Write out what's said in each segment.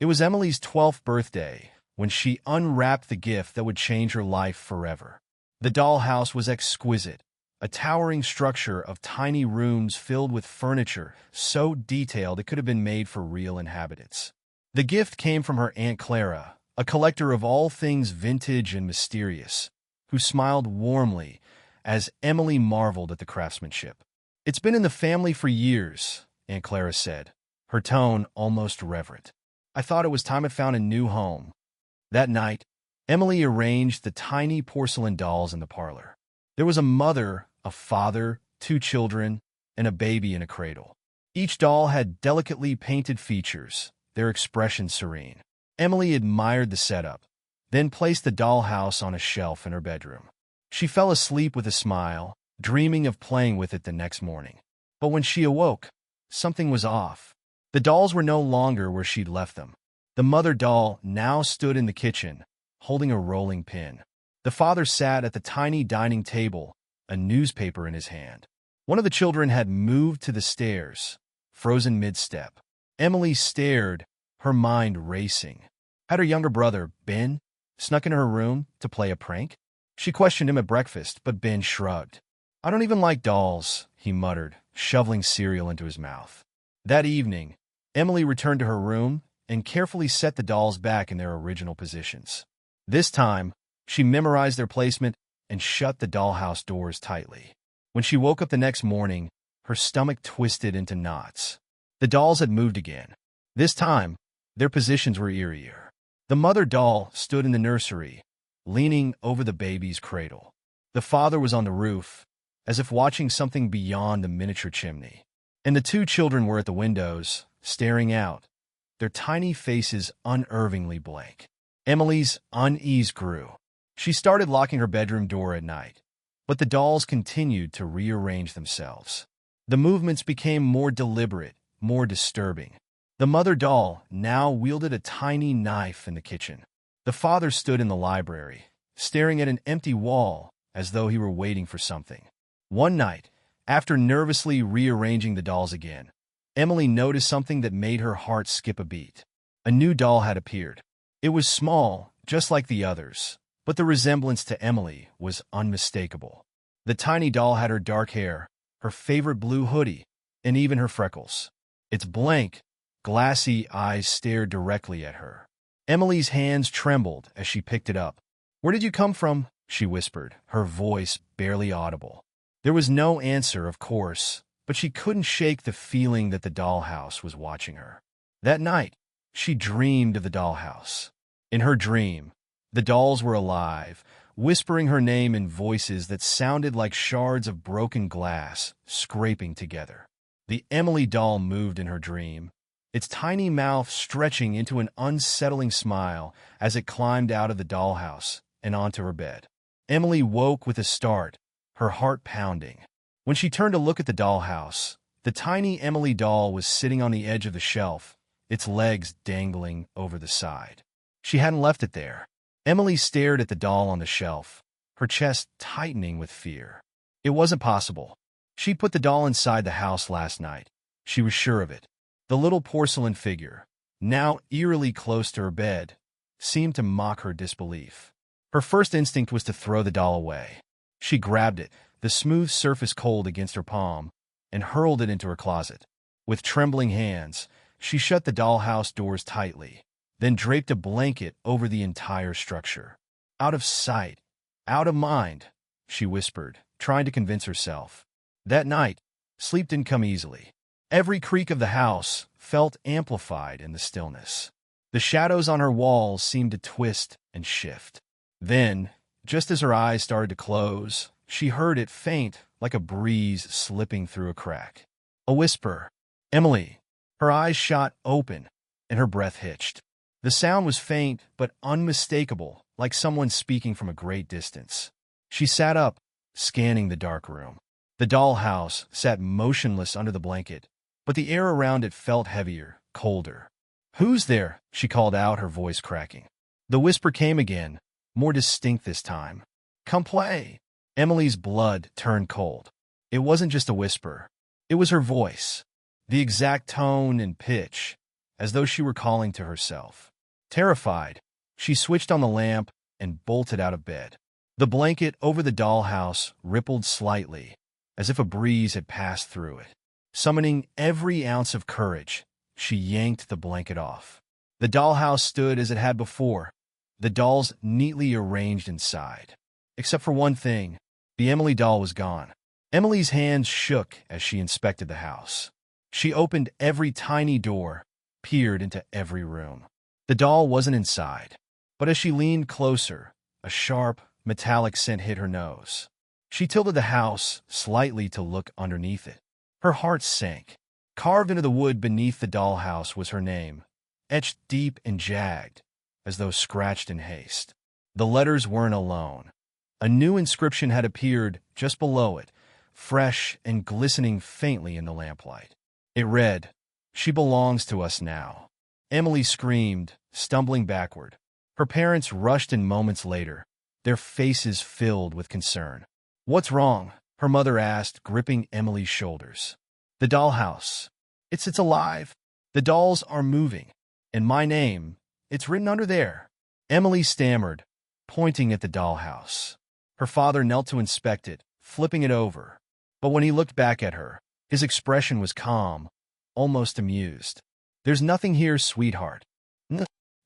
It was Emily's 12th birthday when she unwrapped the gift that would change her life forever. The dollhouse was exquisite, a towering structure of tiny rooms filled with furniture so detailed it could have been made for real inhabitants. The gift came from her Aunt Clara, a collector of all things vintage and mysterious, who smiled warmly as Emily marveled at the craftsmanship. "It's been in the family for years," Aunt Clara said, her tone almost reverent. "I thought it was time it found a new home." That night, Emily arranged the tiny porcelain dolls in the parlor. There was a mother, a father, 2 children, and a baby in a cradle. Each doll had delicately painted features, their expression serene. Emily admired the setup, then placed the dollhouse on a shelf in her bedroom. She fell asleep with a smile, dreaming of playing with it the next morning. But when she awoke, something was off. The dolls were no longer where she'd left them. The mother doll now stood in the kitchen, holding a rolling pin. The father sat at the tiny dining table, a newspaper in his hand. One of the children had moved to the stairs, frozen mid-step. Emily stared, her mind racing. Had her younger brother, Ben, snuck into her room to play a prank? She questioned him at breakfast, but Ben shrugged. "I don't even like dolls," he muttered, shoveling cereal into his mouth. That evening, Emily returned to her room and carefully set the dolls back in their original positions. This time, she memorized their placement and shut the dollhouse doors tightly. When she woke up the next morning, her stomach twisted into knots. The dolls had moved again. This time, their positions were eerier. The mother doll stood in the nursery, leaning over the baby's cradle. The father was on the roof, as if watching something beyond the miniature chimney. And the 2 children were at the windows, staring out, their tiny faces unnervingly blank. Emily's unease grew. She started locking her bedroom door at night, but the dolls continued to rearrange themselves. The movements became more deliberate, more disturbing. The mother doll now wielded a tiny knife in the kitchen. The father stood in the library, staring at an empty wall as though he were waiting for something. One night, after nervously rearranging the dolls again, Emily noticed something that made her heart skip a beat. A new doll had appeared. It was small, just like the others, but the resemblance to Emily was unmistakable. The tiny doll had her dark hair, her favorite blue hoodie, and even her freckles. Its blank, glassy eyes stared directly at her. Emily's hands trembled as she picked it up. "Where did you come from?" she whispered, her voice barely audible. There was no answer, of course, but she couldn't shake the feeling that the dollhouse was watching her. That night, she dreamed of the dollhouse. In her dream, the dolls were alive, whispering her name in voices that sounded like shards of broken glass scraping together. The Emily doll moved in her dream, its tiny mouth stretching into an unsettling smile as it climbed out of the dollhouse and onto her bed. Emily woke with a start, her heart pounding. When she turned to look at the dollhouse, the tiny Emily doll was sitting on the edge of the shelf, its legs dangling over the side. She hadn't left it there. Emily stared at the doll on the shelf, her chest tightening with fear. It wasn't possible. She'd put the doll inside the house last night. She was sure of it. The little porcelain figure, now eerily close to her bed, seemed to mock her disbelief. Her first instinct was to throw the doll away. She grabbed it, the smooth surface cold against her palm, and hurled it into her closet. With trembling hands, she shut the dollhouse doors tightly, then draped a blanket over the entire structure. "Out of sight, out of mind," she whispered, trying to convince herself. That night, sleep didn't come easily. Every creak of the house felt amplified in the stillness. The shadows on her walls seemed to twist and shift. Then, just as her eyes started to close, she heard it faint like a breeze slipping through a crack. A whisper, "Emily." Her eyes shot open, and her breath hitched. The sound was faint but unmistakable, like someone speaking from a great distance. She sat up, scanning the dark room. The dollhouse sat motionless under the blanket, but the air around it felt heavier, colder. "Who's there?" she called out, her voice cracking. The whisper came again, more distinct this time. "Come play." Emily's blood turned cold. It wasn't just a whisper. It was her voice, the exact tone and pitch, as though she were calling to herself. Terrified, she switched on the lamp and bolted out of bed. The blanket over the dollhouse rippled slightly, as if a breeze had passed through it. Summoning every ounce of courage, she yanked the blanket off. The dollhouse stood as it had before, the dolls neatly arranged inside. Except for one thing, the Emily doll was gone. Emily's hands shook as she inspected the house. She opened every tiny door, peered into every room. The doll wasn't inside, but as she leaned closer, a sharp, metallic scent hit her nose. She tilted the house slightly to look underneath it. Her heart sank. Carved into the wood beneath the dollhouse was her name, etched deep and jagged, as though scratched in haste. The letters weren't alone. A new inscription had appeared just below it, fresh and glistening faintly in the lamplight. It read, "She belongs to us now." Emily screamed, stumbling backward. Her parents rushed in moments later, their faces filled with concern. "What's wrong?" her mother asked, gripping Emily's shoulders. "The dollhouse. It's alive. The dolls are moving. And my name, it's written under there." Emily stammered, pointing at the dollhouse. Her father knelt to inspect it, flipping it over. But when he looked back at her, his expression was calm, almost amused. "There's nothing here, sweetheart."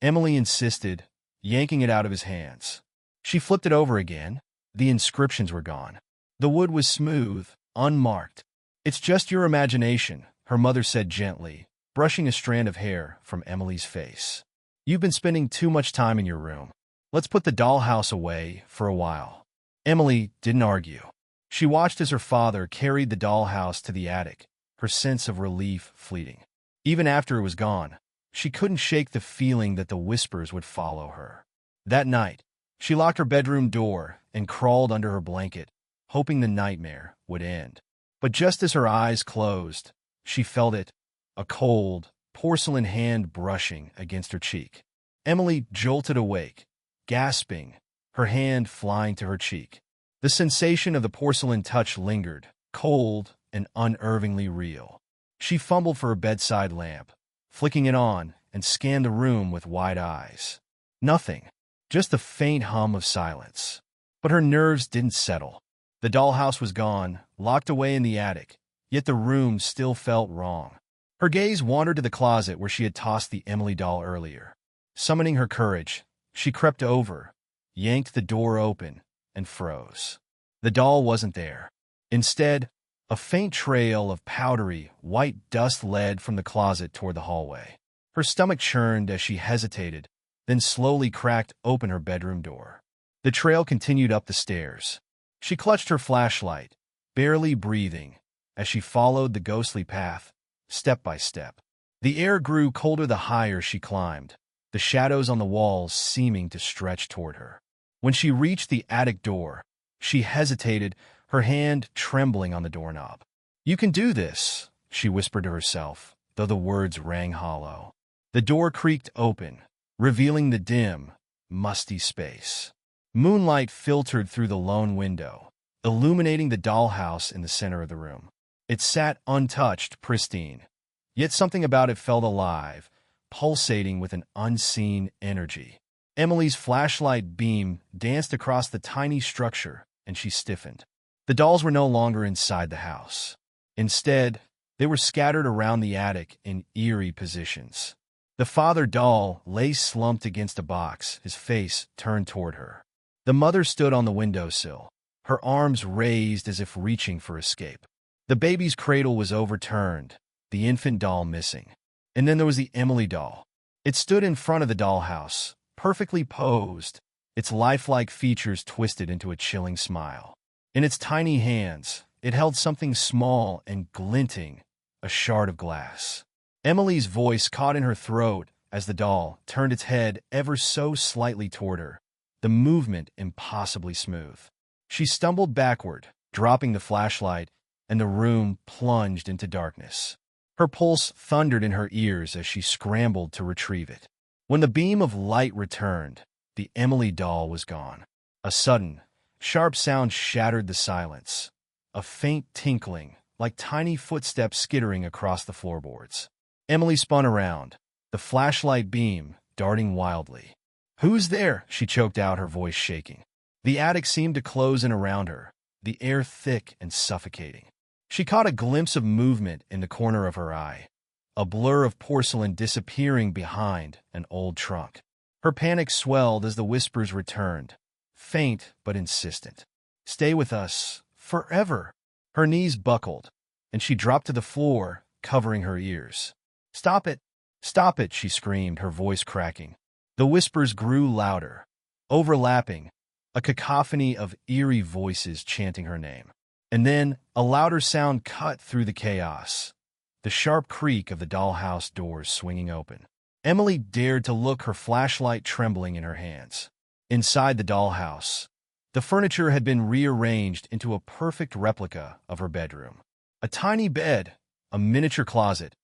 Emily insisted, yanking it out of his hands. She flipped it over again. The inscriptions were gone. The wood was smooth, unmarked. "It's just your imagination," her mother said gently, brushing a strand of hair from Emily's face. "You've been spending too much time in your room. Let's put the dollhouse away for a while." Emily didn't argue. She watched as her father carried the dollhouse to the attic, her sense of relief fleeting. Even after it was gone, she couldn't shake the feeling that the whispers would follow her. That night, she locked her bedroom door and crawled under her blanket, hoping the nightmare would end. But just as her eyes closed, she felt it, a cold, porcelain hand brushing against her cheek. Emily jolted awake, gasping, her hand flying to her cheek. The sensation of the porcelain touch lingered, cold and unnervingly real. She fumbled for her bedside lamp, flicking it on, and scanned the room with wide eyes. Nothing, just the faint hum of silence. But her nerves didn't settle. The dollhouse was gone, locked away in the attic, yet the room still felt wrong. Her gaze wandered to the closet where she had tossed the Emily doll earlier. Summoning her courage, she crept over, yanked the door open, and froze. The doll wasn't there. Instead, a faint trail of powdery, white dust led from the closet toward the hallway. Her stomach churned as she hesitated, then slowly cracked open her bedroom door. The trail continued up the stairs. She clutched her flashlight, barely breathing, as she followed the ghostly path, step by step. The air grew colder the higher she climbed, the shadows on the walls seeming to stretch toward her. When she reached the attic door, she hesitated, her hand trembling on the doorknob. "You can do this," she whispered to herself, though the words rang hollow. The door creaked open, revealing the dim, musty space. Moonlight filtered through the lone window, illuminating the dollhouse in the center of the room. It sat untouched, pristine, yet something about it felt alive, pulsating with an unseen energy. Emily's flashlight beam danced across the tiny structure, and she stiffened. The dolls were no longer inside the house. Instead, they were scattered around the attic in eerie positions. The father doll lay slumped against a box, his face turned toward her. The mother stood on the windowsill, her arms raised as if reaching for escape. The baby's cradle was overturned, the infant doll missing. And then there was the Emily doll. It stood in front of the dollhouse, perfectly posed, its lifelike features twisted into a chilling smile. In its tiny hands, it held something small and glinting, a shard of glass. Emily's voice caught in her throat as the doll turned its head ever so slightly toward her, the movement impossibly smooth. She stumbled backward, dropping the flashlight, and the room plunged into darkness. Her pulse thundered in her ears as she scrambled to retrieve it. When the beam of light returned, the Emily doll was gone. A sudden, sharp sound shattered the silence, a faint tinkling, like tiny footsteps skittering across the floorboards. Emily spun around, the flashlight beam darting wildly. "Who's there?" she choked out, her voice shaking. The attic seemed to close in around her, the air thick and suffocating. She caught a glimpse of movement in the corner of her eye, a blur of porcelain disappearing behind an old trunk. Her panic swelled as the whispers returned, faint but insistent. "Stay with us, forever." Her knees buckled, and she dropped to the floor, covering her ears. "Stop it! Stop it!" she screamed, her voice cracking. The whispers grew louder, overlapping, a cacophony of eerie voices chanting her name. And then a louder sound cut through the chaos, the sharp creak of the dollhouse doors swinging open. Emily dared to look, her flashlight trembling in her hands. Inside the dollhouse, the furniture had been rearranged into a perfect replica of her bedroom. A tiny bed, a miniature closet,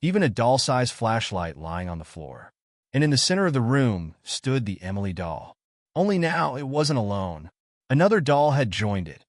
even a doll-sized flashlight lying on the floor. And in the center of the room stood the Emily doll. Only now it wasn't alone. Another doll had joined it,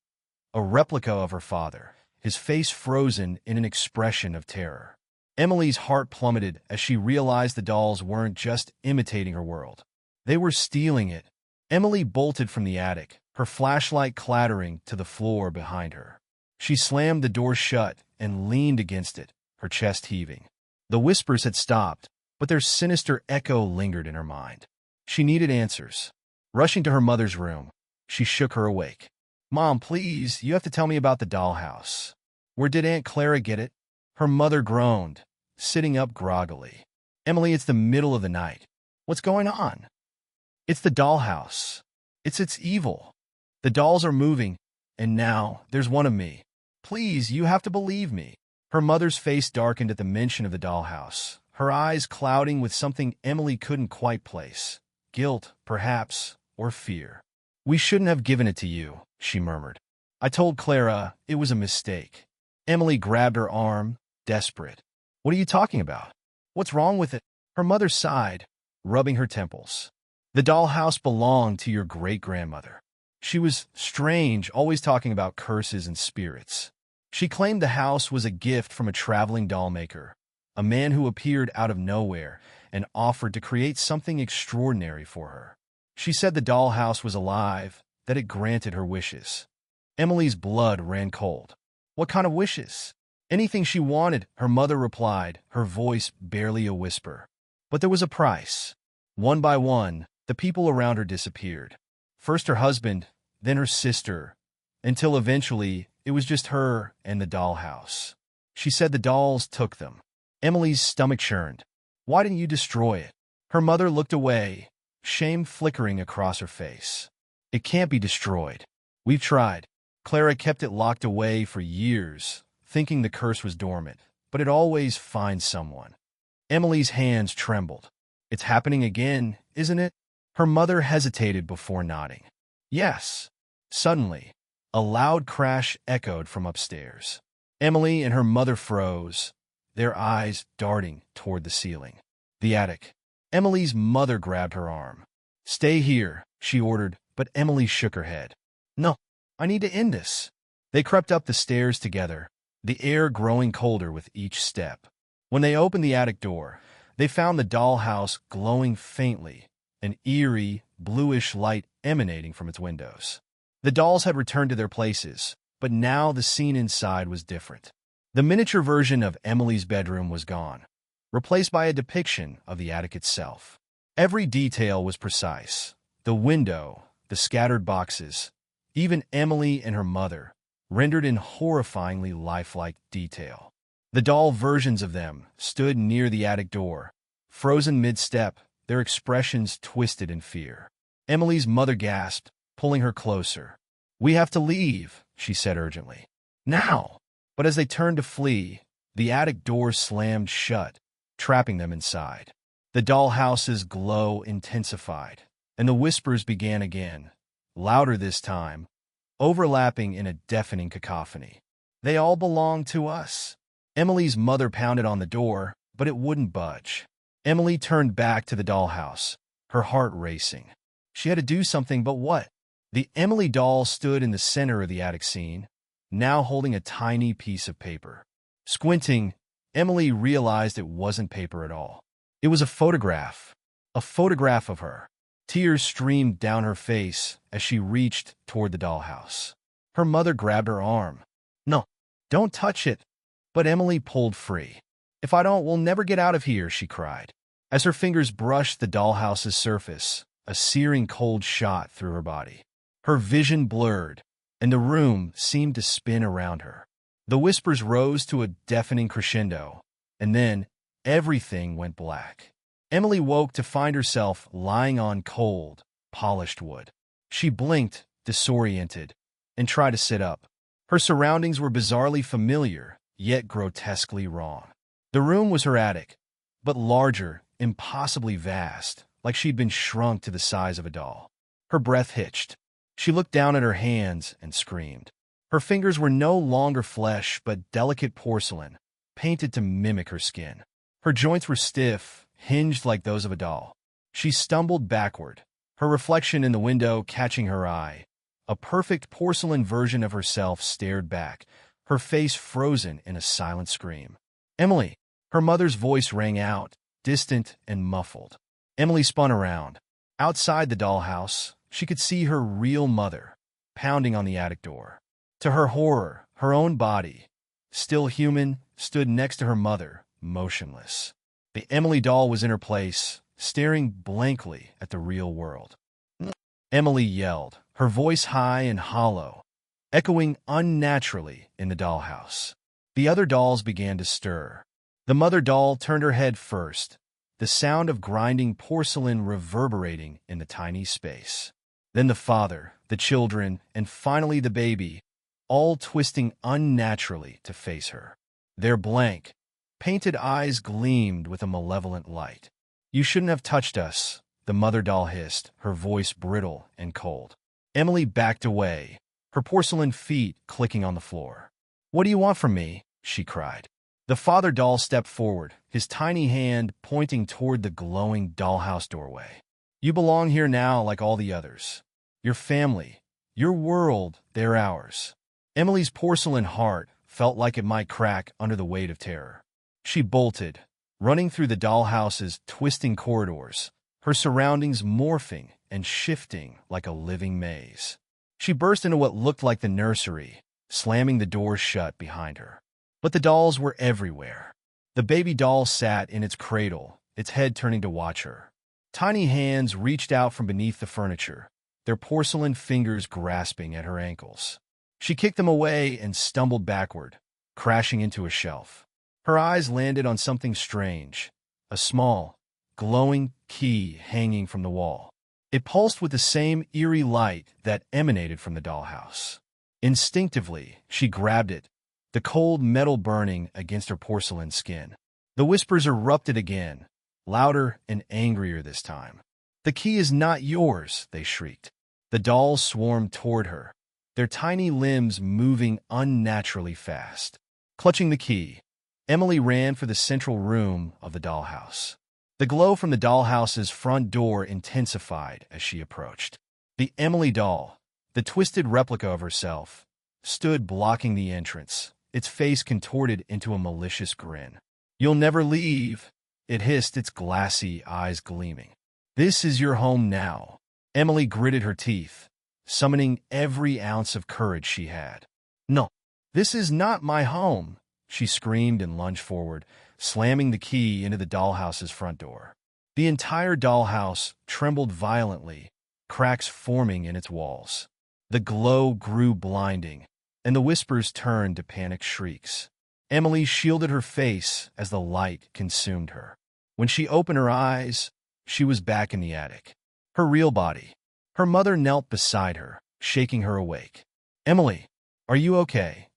a replica of her father, his face frozen in an expression of terror. Emily's heart plummeted as she realized the dolls weren't just imitating her world. They were stealing it. Emily bolted from the attic, her flashlight clattering to the floor behind her. She slammed the door shut and leaned against it, her chest heaving. The whispers had stopped, but their sinister echo lingered in her mind. She needed answers. Rushing to her mother's room, she shook her awake. "Mom, please, you have to tell me about the dollhouse. Where did Aunt Clara get it?" Her mother groaned, sitting up groggily. "Emily, it's the middle of the night. What's going on?" "It's the dollhouse. It's evil. The dolls are moving, and now there's one of me. Please, you have to believe me." Her mother's face darkened at the mention of the dollhouse, her eyes clouding with something Emily couldn't quite place. Guilt, perhaps, or fear. "We shouldn't have given it to you," she murmured. "I told Clara it was a mistake." Emily grabbed her arm, desperate. "What are you talking about? What's wrong with it?" Her mother sighed, rubbing her temples. "The dollhouse belonged to your great-grandmother. She was strange, always talking about curses and spirits. She claimed the house was a gift from a traveling doll maker, a man who appeared out of nowhere and offered to create something extraordinary for her. She said the dollhouse was alive, that it granted her wishes." Emily's blood ran cold. "What kind of wishes?" "Anything she wanted," her mother replied, her voice barely a whisper. But there was a price. One by one, the people around her disappeared. First her husband, then her sister, until eventually it was just her and the dollhouse. She said the dolls took them. Emily's stomach churned. "Why didn't you destroy it?" Her mother looked away, shame flickering across her face. "It can't be destroyed. We've tried. Clara kept it locked away for years, thinking the curse was dormant, but it always finds someone." Emily's hands trembled. "It's happening again, isn't it?" Her mother hesitated before nodding. "Yes." Suddenly, a loud crash echoed from upstairs. Emily and her mother froze, their eyes darting toward the ceiling. The attic. Emily's mother grabbed her arm. "Stay here," she ordered, but Emily shook her head. "No, I need to end this." They crept up the stairs together, the air growing colder with each step. When they opened the attic door, they found the dollhouse glowing faintly, an eerie, bluish light emanating from its windows. The dolls had returned to their places, but now the scene inside was different. The miniature version of Emily's bedroom was gone, replaced by a depiction of the attic itself. Every detail was precise. The window, the scattered boxes, even Emily and her mother, rendered in horrifyingly lifelike detail. The doll versions of them stood near the attic door, frozen mid-step, their expressions twisted in fear. Emily's mother gasped, pulling her closer. "We have to leave," she said urgently. "Now!" But as they turned to flee, the attic door slammed shut, trapping them inside. The dollhouse's glow intensified, and the whispers began again, louder this time, overlapping in a deafening cacophony. "They all belong to us." Emily's mother pounded on the door, but it wouldn't budge. Emily turned back to the dollhouse, her heart racing. She had to do something, but what? The Emily doll stood in the center of the attic scene, now holding a tiny piece of paper. Squinting, Emily realized it wasn't paper at all. It was a photograph of her. Tears streamed down her face as she reached toward the dollhouse. Her mother grabbed her arm. "No, don't touch it." But Emily pulled free. "If I don't, we'll never get out of here," she cried. As her fingers brushed the dollhouse's surface, a searing cold shot through her body. Her vision blurred, and the room seemed to spin around her. The whispers rose to a deafening crescendo, and then everything went black. Emily woke to find herself lying on cold, polished wood. She blinked, disoriented, and tried to sit up. Her surroundings were bizarrely familiar, yet grotesquely wrong. The room was her attic, but larger, impossibly vast, like she'd been shrunk to the size of a doll. Her breath hitched. She looked down at her hands and screamed. Her fingers were no longer flesh, but delicate porcelain, painted to mimic her skin. Her joints were stiff, hinged like those of a doll. She stumbled backward, her reflection in the window catching her eye. A perfect porcelain version of herself stared back, her face frozen in a silent scream. "Emily!" Her mother's voice rang out, distant and muffled. Emily spun around. Outside the dollhouse, she could see her real mother, pounding on the attic door. To her horror, her own body, still human, stood next to her mother, motionless. The Emily doll was in her place, staring blankly at the real world. Emily yelled, her voice high and hollow, echoing unnaturally in the dollhouse. The other dolls began to stir. The mother doll turned her head first, the sound of grinding porcelain reverberating in the tiny space. Then the father, the children, and finally the baby, all twisting unnaturally to face her. Their blank, painted eyes gleamed with a malevolent light. "You shouldn't have touched us," the mother doll hissed, her voice brittle and cold. Emily backed away, her porcelain feet clicking on the floor. "What do you want from me?" she cried. The father doll stepped forward, his tiny hand pointing toward the glowing dollhouse doorway. "You belong here now like all the others. Your family, your world, they're ours." Emily's porcelain heart felt like it might crack under the weight of terror. She bolted, running through the dollhouse's twisting corridors, her surroundings morphing and shifting like a living maze. She burst into what looked like the nursery, slamming the doors shut behind her. But the dolls were everywhere. The baby doll sat in its cradle, its head turning to watch her. Tiny hands reached out from beneath the furniture, their porcelain fingers grasping at her ankles. She kicked them away and stumbled backward, crashing into a shelf. Her eyes landed on something strange, a small, glowing key hanging from the wall. It pulsed with the same eerie light that emanated from the dollhouse. Instinctively, she grabbed it, the cold metal burning against her porcelain skin. The whispers erupted again, louder and angrier this time. "The key is not yours," they shrieked. The dolls swarmed toward her, their tiny limbs moving unnaturally fast. Clutching the key, Emily ran for the central room of the dollhouse. The glow from the dollhouse's front door intensified as she approached. The Emily doll, the twisted replica of herself, stood blocking the entrance, its face contorted into a malicious grin. "You'll never leave," it hissed, its glassy eyes gleaming. "This is your home now." Emily gritted her teeth, summoning every ounce of courage she had. "No, this is not my home," she screamed and lunged forward, slamming the key into the dollhouse's front door. The entire dollhouse trembled violently, cracks forming in its walls. The glow grew blinding, and the whispers turned to panicked shrieks. Emily shielded her face as the light consumed her. When she opened her eyes, she was back in the attic. Her real body. Her mother knelt beside her, shaking her awake. "Emily, are you okay?"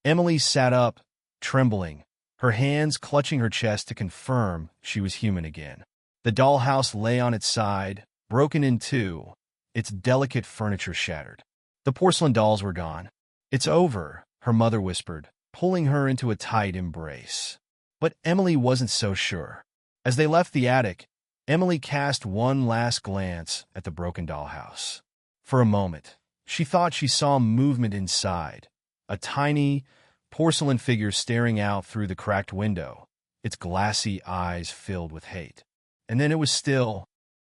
Emily sat up, trembling, her hands clutching her chest to confirm she was human again. The dollhouse lay on its side, broken in two, its delicate furniture shattered. The porcelain dolls were gone. "It's over," her mother whispered, pulling her into a tight embrace. But Emily wasn't so sure. As they left the attic, Emily cast one last glance at the broken dollhouse. For a moment, she thought she saw movement inside, a tiny, porcelain figure staring out through the cracked window, its glassy eyes filled with hate. and then it was still.